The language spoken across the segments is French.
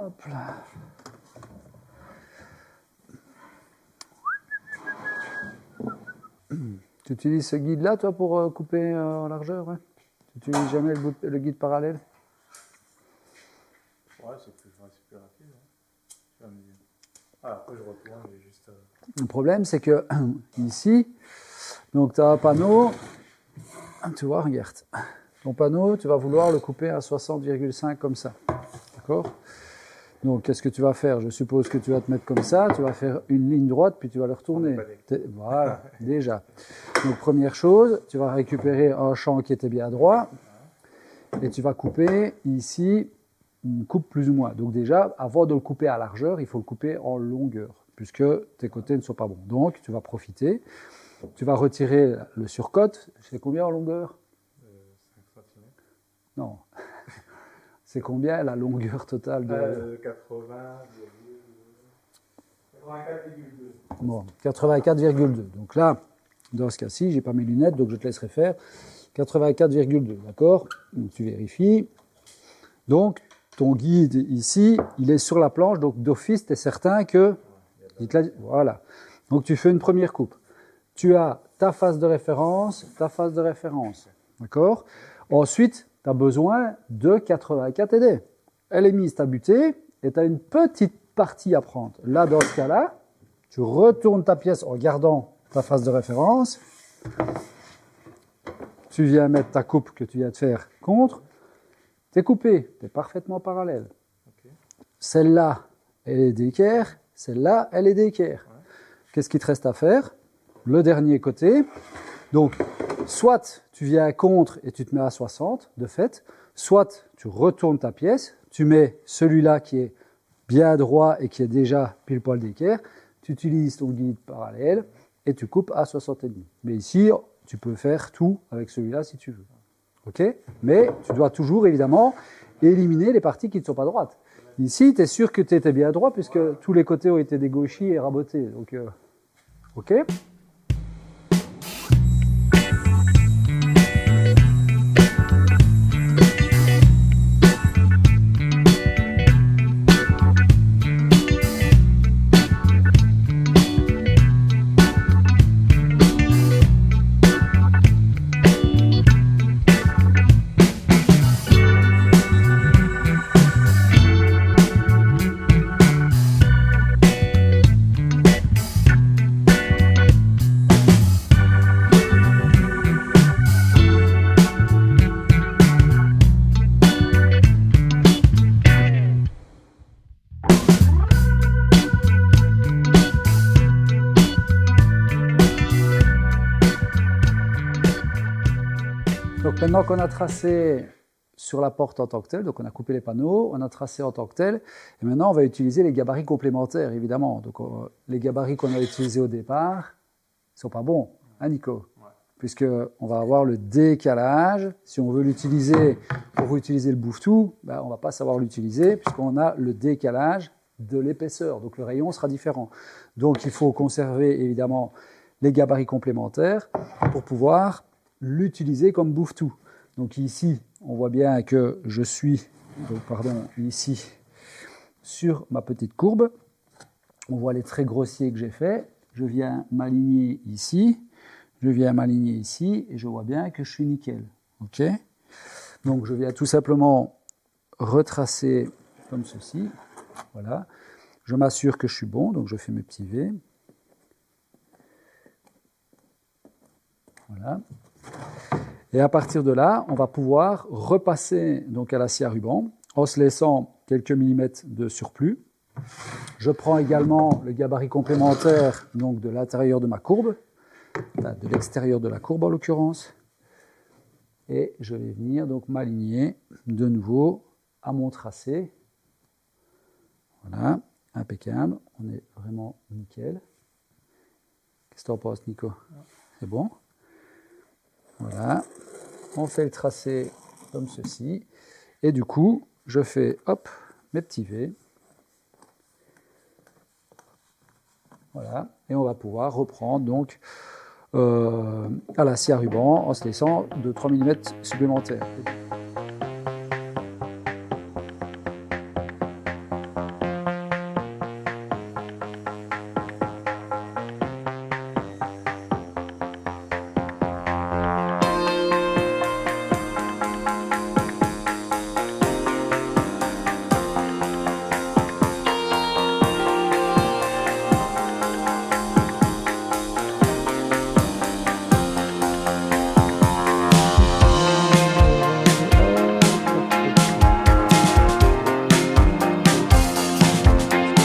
Hop là. Tu utilises ce guide-là, toi, pour couper en largeur, ouais? Tu n'utilises jamais le guide parallèle? Ouais, c'est plus rapide. Hein. Ah, après, je retourne, j'ai juste... Le problème, c'est que ici, donc tu as un panneau, tu vois, regarde, ton panneau, tu vas vouloir le couper à 60,5 comme ça, d'accord? Donc, qu'est-ce que tu vas faire? Je suppose que tu vas te mettre comme ça, tu vas faire une ligne droite, puis tu vas le retourner. Voilà, déjà. Donc, première chose, tu vas récupérer un champ qui était bien droit, et tu vas couper ici, une coupe plus ou moins. Donc déjà, avant de le couper à largeur, il faut le couper en longueur, puisque tes côtés ne sont pas bons. Donc, tu vas profiter, tu vas retirer le surcote. C'est combien en longueur? 5 cm. Non. C'est combien la longueur totale de... 84,2. Bon, 84,2. Donc là, dans ce cas-ci, j'ai pas mes lunettes, donc je te laisserai faire. 84,2, d'accord? Donc tu vérifies. Donc, ton guide ici, il est sur la planche, donc d'office, tu es certain que... Voilà. Donc tu fais une première coupe. Tu as ta phase de référence, d'accord? Ensuite, tu as besoin de 84 ED. Elle est mise, tu as buté, et tu as une petite partie à prendre. Là, dans ce cas-là, tu retournes ta pièce en gardant ta phase de référence. Tu viens mettre ta coupe que tu viens de faire contre. Tu es coupé, tu es parfaitement parallèle. Okay. Celle-là, elle est d'équerre. Celle-là, elle est d'équerre. Ouais. Qu'est-ce qu'il te reste à faire? Le dernier côté. Donc, soit tu viens contre et tu te mets à 60, de fait. Soit tu retournes ta pièce, tu mets celui-là qui est bien droit et qui est déjà pile poil d'équerre. Tu utilises ton guide parallèle et tu coupes à 60,5. Mais ici, tu peux faire tout avec celui-là si tu veux. Ok? Mais tu dois toujours, évidemment, éliminer les parties qui ne sont pas droites. Ici, tu es sûr que tu étais bien droit puisque tous les côtés ont été dégauchis et rabotés. Donc, ok? Donc maintenant qu'on a tracé sur la porte en tant que telle, donc on a coupé les panneaux, on a tracé en tant que tel, et maintenant on va utiliser les gabarits complémentaires, évidemment. Donc les gabarits qu'on a utilisés au départ ne sont pas bons, hein Nico? Ouais. Puisqu'on va avoir le décalage. Si on veut l'utiliser pour utiliser le bouffe-tout, ben on ne va pas savoir l'utiliser puisqu'on a le décalage de l'épaisseur, donc le rayon sera différent. Donc il faut conserver évidemment les gabarits complémentaires pour pouvoir l'utiliser comme bouffe-tout. Donc ici, on voit bien que je suis, ici, sur ma petite courbe. On voit les traits grossiers que j'ai faits. Je viens m'aligner ici, et je vois bien que je suis nickel. Ok? Donc je viens tout simplement retracer comme ceci. Voilà. Je m'assure que je suis bon, donc je fais mes petits V. Voilà. Et à partir de là, on va pouvoir repasser donc à la scie à ruban en se laissant quelques millimètres de surplus. Je prends également le gabarit complémentaire donc de l'intérieur de ma courbe, enfin de l'extérieur de la courbe en l'occurrence, et je vais venir donc m'aligner de nouveau à mon tracé. Voilà, impeccable, on est vraiment nickel. Qu'est-ce que tu en penses, Nico? C'est bon? Voilà, on fait le tracé comme ceci, et du coup, je fais, hop, mes petits V. Voilà, et on va pouvoir reprendre donc à la scie à ruban en se laissant de 3 mm supplémentaires.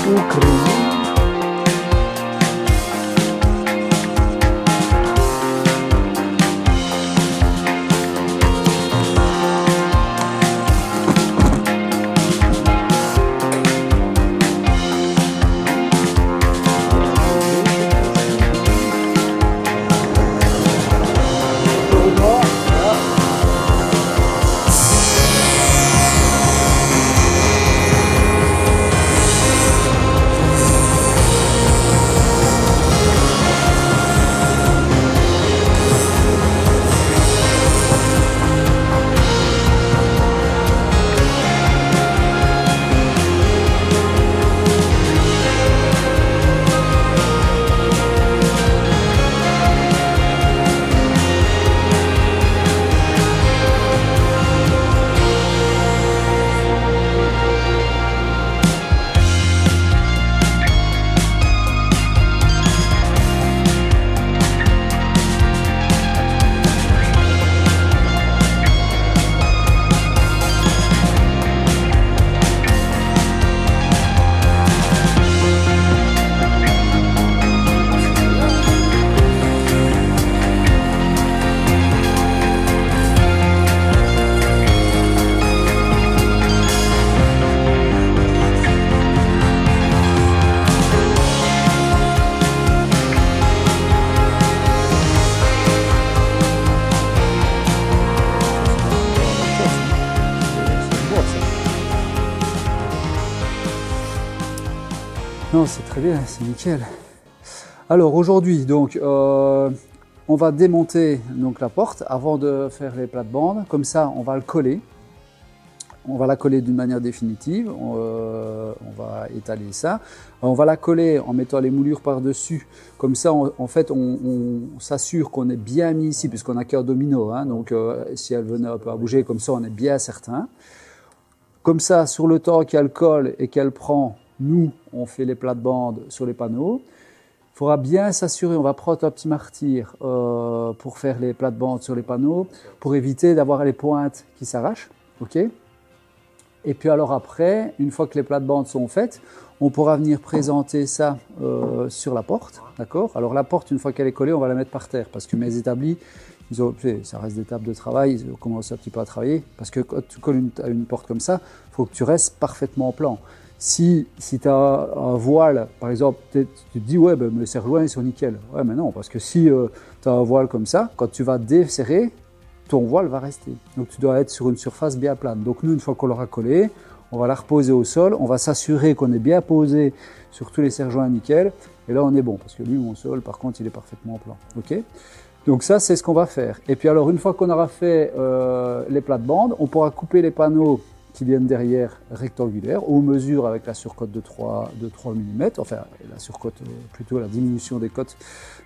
Ucraïne. Non, c'est très bien, c'est nickel. Alors aujourd'hui, donc, on va démonter donc, la porte avant de faire les plates-bandes. Comme ça, on va le coller. On va la coller d'une manière définitive. On va étaler ça. On va la coller en mettant les moulures par-dessus. Comme ça, en fait, on s'assure qu'on est bien mis ici, puisqu'on n'a qu'un domino. Hein, donc, si elle venait un peu à bouger, comme ça, on est bien certain. Comme ça, sur le temps qu'elle colle et qu'elle prend, nous, on fait les plates-bandes sur les panneaux. Il faudra bien s'assurer, on va prendre un petit martyr pour faire les plates-bandes sur les panneaux, pour éviter d'avoir les pointes qui s'arrachent. Okay. Et puis alors après, une fois que les plates-bandes sont faites, on pourra venir présenter ça sur la porte. D'accord. Alors la porte, une fois qu'elle est collée, on va la mettre par terre, parce que mes établis, ça reste des tables de travail, ils ont commencé un petit peu à travailler, parce que quand tu colles une porte comme ça, il faut que tu restes parfaitement plan. Si tu as un voile, par exemple, tu te dis, ouais, ben, mes serre-joints, ils sont nickel. Ouais, mais non, parce que si tu as un voile comme ça, quand tu vas desserrer, ton voile va rester. Donc, tu dois être sur une surface bien plane. Donc, nous, une fois qu'on l'aura collé, on va la reposer au sol. On va s'assurer qu'on est bien posé sur tous les serre-joints nickel. Et là, on est bon, parce que lui, mon sol, par contre, il est parfaitement plan. OK ? Donc, ça, c'est ce qu'on va faire. Et puis, alors, une fois qu'on aura fait les plates-bandes, on pourra couper les panneaux qui viennent derrière rectangulaires, aux mesures avec la surcote de 3 mm, enfin la surcote, plutôt la diminution des cotes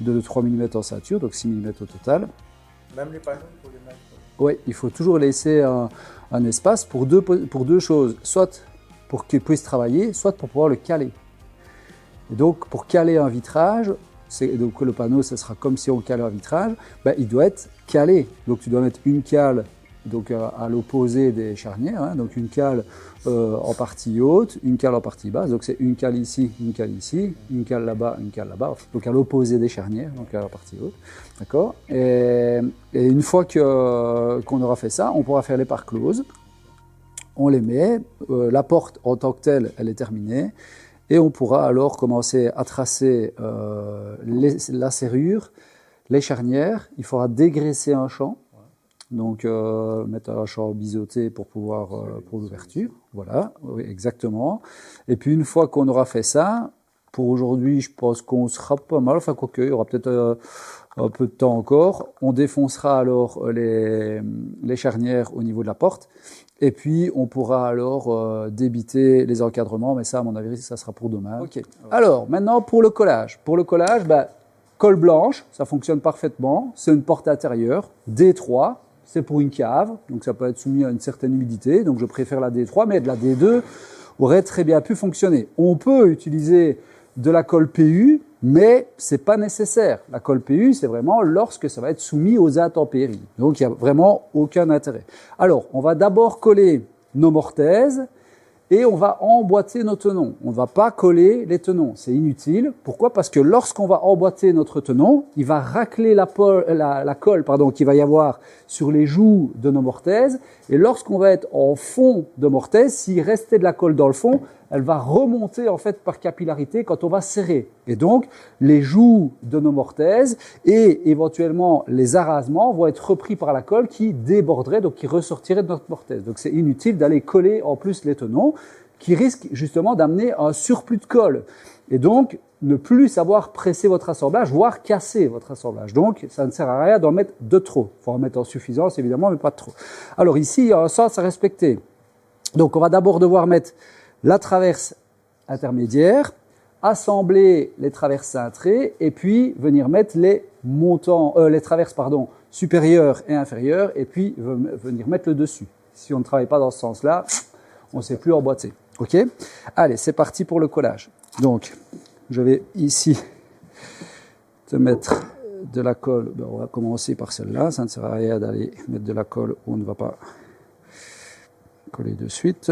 de 3 mm en ceinture, donc 6 mm au total. Même les panneaux, il faut les mettre. Oui, il faut toujours laisser un espace pour deux choses, soit pour qu'il puisse travailler, soit pour pouvoir le caler. Et donc pour caler un vitrage, donc le panneau, ça sera comme si on calait un vitrage, ben, il doit être calé. Donc tu dois mettre une cale donc à l'opposé des charnières, hein, donc une cale en partie haute, une cale en partie basse, donc c'est une cale ici, une cale ici, une cale là-bas, donc à l'opposé des charnières, donc à la partie haute, d'accord. Et une fois qu'on aura fait ça, on pourra faire les parts closes, on les met, la porte en tant que telle, elle est terminée, et on pourra alors commencer à tracer la serrure, les charnières, il faudra dégraisser un champ. Donc, mettre un champ biseauté pour pouvoir, pour l'ouverture. Voilà, oui, exactement. Et puis, une fois qu'on aura fait ça, pour aujourd'hui, je pense qu'on sera pas mal. Enfin, quoique, il y aura peut-être un peu de temps encore. On défoncera alors les charnières au niveau de la porte. Et puis, on pourra alors débiter les encadrements. Mais ça, à mon avis, ça sera pour demain. Okay. Alors, maintenant, pour le collage. Pour le collage, bah, colle blanche, ça fonctionne parfaitement. C'est une porte intérieure, D3. C'est pour une cave, donc ça peut être soumis à une certaine humidité, donc je préfère la D3, mais de la D2 aurait très bien pu fonctionner. On peut utiliser de la colle PU, mais c'est pas nécessaire. La colle PU, c'est vraiment lorsque ça va être soumis aux intempéries. Donc il n'y a vraiment aucun intérêt. Alors, on va d'abord coller nos mortaises, et on va emboîter nos tenons. On ne va pas coller les tenons, c'est inutile. Pourquoi? Parce que lorsqu'on va emboîter notre tenon, il va racler la colle qu'il va y avoir sur les joues de nos mortaises, et lorsqu'on va être en fond de mortaise, s'il restait de la colle dans le fond, elle va remonter en fait par capillarité quand on va serrer. Et donc, les joues de nos mortaises et éventuellement les arasements vont être repris par la colle qui déborderait, donc qui ressortirait de notre mortaise. Donc c'est inutile d'aller coller en plus les tenons qui risquent justement d'amener un surplus de colle. Et donc, ne plus savoir presser votre assemblage, voire casser votre assemblage. Donc, ça ne sert à rien d'en mettre de trop. Il faut en mettre en suffisance, évidemment, mais pas de trop. Alors ici, il y a un sens à respecter. Donc, on va d'abord devoir mettre la traverse intermédiaire, assembler les traverses cintrées et puis venir mettre les traverses supérieures et inférieures et puis venir mettre le dessus. Si on ne travaille pas dans ce sens-là, on ne sait plus emboîter. Ok? Allez, c'est parti pour le collage. Donc, je vais ici te mettre de la colle. On va commencer par celle-là. Ça ne sert à rien d'aller mettre de la colle où on ne va pas coller de suite.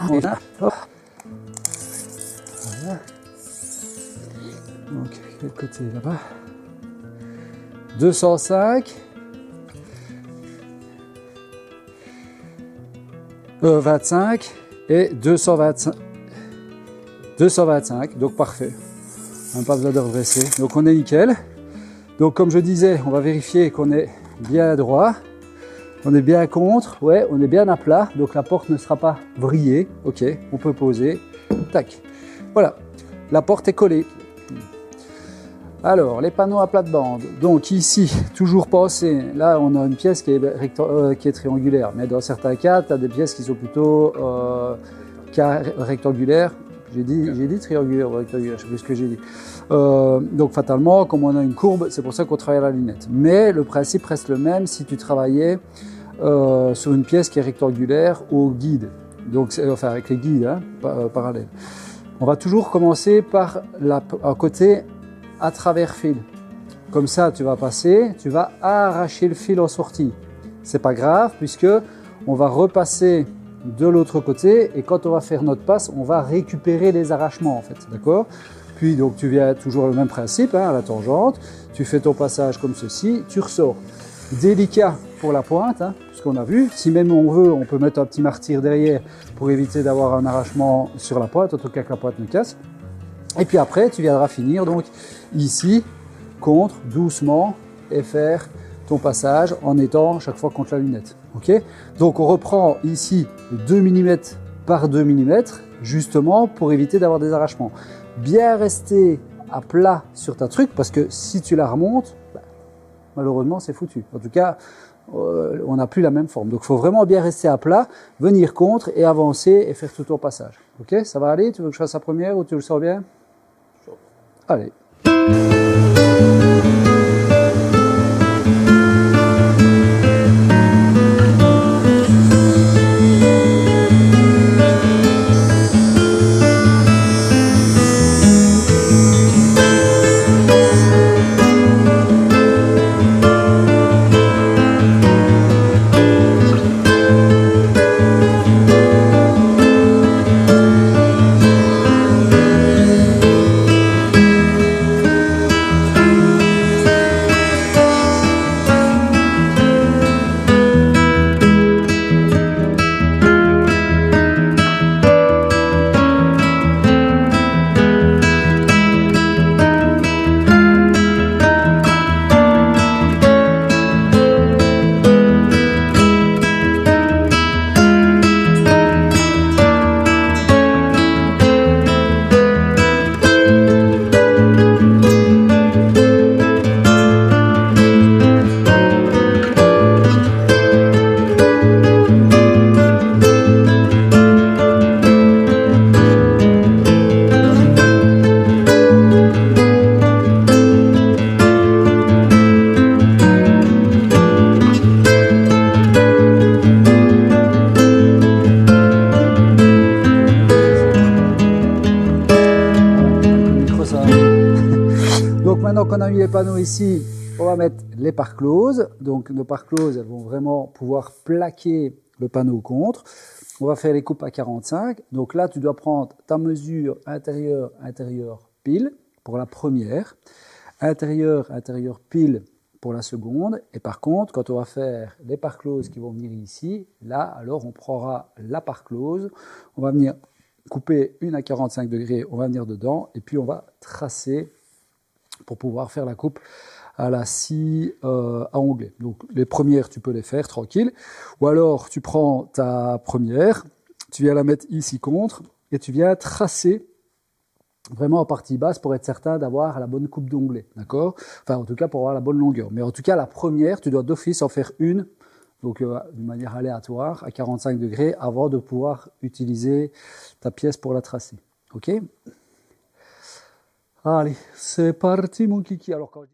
Voilà. Donc, quel côté là-bas? 205. 25 et 225. 225, donc parfait. Même pas besoin de redresser. Donc on est nickel. Donc comme je disais, on va vérifier qu'on est bien droit. On est bien contre, ouais, on est bien à plat, donc la porte ne sera pas vrillée. Ok, on peut poser. Tac. Voilà, la porte est collée. Alors, les panneaux à plate-bande. Donc ici, toujours penser, là on a une pièce qui est triangulaire, mais dans certains cas, tu as des pièces qui sont plutôt rectangulaires. J'ai dit triangulaire ou rectangulaire, je ne sais plus ce que j'ai dit. Donc fatalement, comme on a une courbe, c'est pour ça qu'on travaille à la lunette. Mais le principe reste le même si tu travaillais sur une pièce qui est rectangulaire au guide. Donc, enfin avec les guides parallèles. On va toujours commencer par un côté à travers fil. Comme ça, tu vas passer, tu vas arracher le fil en sortie. C'est pas grave puisque on va repasser de l'autre côté et quand on va faire notre passe, on va récupérer les arrachements en fait, d'accord? Puis donc tu viens toujours le même principe à la tangente, tu fais ton passage comme ceci, tu ressors. Délicat pour la pointe, puisqu'on a vu. Si même on veut, on peut mettre un petit martyr derrière pour éviter d'avoir un arrachement sur la pointe, en tout cas que la pointe ne casse. Et puis après, tu viendras finir donc ici, contre, doucement, et faire ton passage en étant chaque fois contre la lunette. Okay, donc on reprend ici 2 mm par 2 mm, justement pour éviter d'avoir des arrachements. Bien rester à plat sur ta truc, parce que si tu la remontes, malheureusement c'est foutu. En tout cas, on n'a plus la même forme. Donc il faut vraiment bien rester à plat, venir contre et avancer et faire tout ton passage. Ok, ça va aller? Tu veux que je fasse la première ou tu le sens bien? Allez. Donc maintenant qu'on a mis les panneaux ici, on va mettre les pare closes. Donc nos pare closes, elles vont vraiment pouvoir plaquer le panneau contre. On va faire les coupes à 45. Donc là, tu dois prendre ta mesure intérieur, intérieur, pile pour la première. Intérieur, intérieur, pile pour la seconde. Et par contre, quand on va faire les pare closes qui vont venir ici, là, alors on prendra la pare close. On va venir couper une à 45 degrés, on va venir dedans. Et puis on va tracer pour pouvoir faire la coupe à la scie à onglet. Donc les premières, tu peux les faire tranquille. Ou alors, tu prends ta première, tu viens la mettre ici contre, et tu viens tracer vraiment en partie basse pour être certain d'avoir la bonne coupe d'onglet. D'accord? Enfin, en tout cas, pour avoir la bonne longueur. Mais en tout cas, la première, tu dois d'office en faire une, donc d'une manière aléatoire, à 45 degrés, avant de pouvoir utiliser ta pièce pour la tracer. OK? Allez, c'est parti, mon kiki. Alors, quand je dis